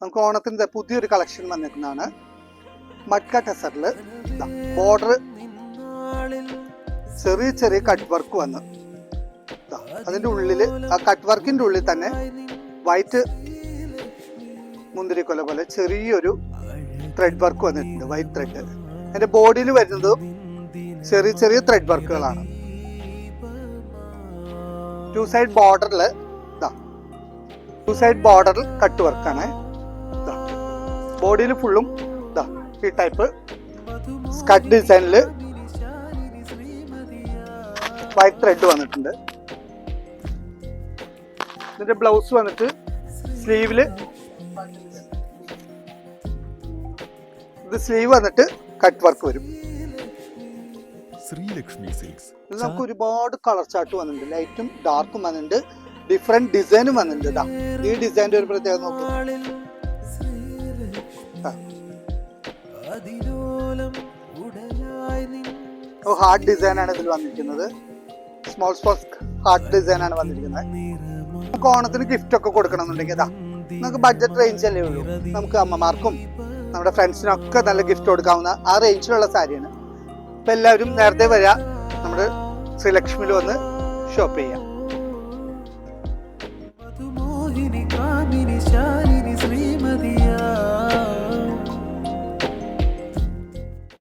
നമുക്ക് ഓണത്തിന്റെ പുതിയൊരു കളക്ഷൻ വന്നിരിക്കുന്നതാണ്. മഡ്ക ടെസറിൽ ബോർഡർ ചെറിയ ചെറിയ കട്ട് വർക്ക് വന്ന് അതിൻ്റെ ഉള്ളിൽ ആ കട്ട് വർക്കിന്റെ ഉള്ളിൽ തന്നെ വൈറ്റ് മുന്തിരിക്കൊല പോലെ ചെറിയൊരു ത്രെഡ് വർക്ക് വന്നിട്ടുണ്ട്. വൈറ്റ് ത്രെഡ് അതിന്റെ ബോഡിയിൽ വരുന്നത് ചെറിയ ചെറിയ ത്രെഡ് വർക്കുകളാണ്. ടു സൈഡ് ബോർഡറിൽ കട്ട് വർക്കാണ്. ബോഡിയിൽ ഫുള്ളും ഈ ടൈപ്പ് സ്കട്ട് ഡിസൈനിൽ വൈറ്റ് ത്രെഡ് വന്നിട്ടുണ്ട്. ഇതിന്റെ ബ്ലൗസ് വന്നിട്ട് സ്ലീവ് വന്നിട്ട് കട്ട് വർക്ക് വരും. ഇത് നമുക്ക് ഒരുപാട് കളർ ചാർട്ട് വന്നിട്ടുണ്ട്. ലൈറ്റും ഡാർക്കും വന്നിട്ടുണ്ട്. ഡിഫറെന്റ് ഡിസൈനും വന്നിട്ടുണ്ട്. ഈ ഡിസൈൻ്റെ ഒരു പ്രത്യേകത നോക്കും. ഹാർട്ട് ഡിസൈൻ ആണ് ഇതിൽ വന്നിരിക്കുന്നത്. സ്മോൾ ഹാർട്ട് ഡിസൈൻ ആണ് വന്നിരിക്കുന്നത്. നമുക്ക് ഓണത്തിന് ഗിഫ്റ്റ് ഒക്കെ കൊടുക്കണമെന്നുണ്ടെങ്കിൽ നമുക്ക് ബഡ്ജറ്റ് റേഞ്ച് അല്ലേ ഉള്ളൂ. നമുക്ക് അമ്മമാർക്കും നമ്മുടെ ഫ്രണ്ട്സിനൊക്കെ നല്ല ഗിഫ്റ്റ് കൊടുക്കാവുന്ന ആ റേഞ്ചിലുള്ള സാരിയാണ്. ഇപ്പം എല്ലാവരും നേരത്തെ വരിക, നമ്മുടെ ശ്രീലക്ഷ്മിയിൽ വന്ന് ഷോപ്പ് ചെയ്യാം.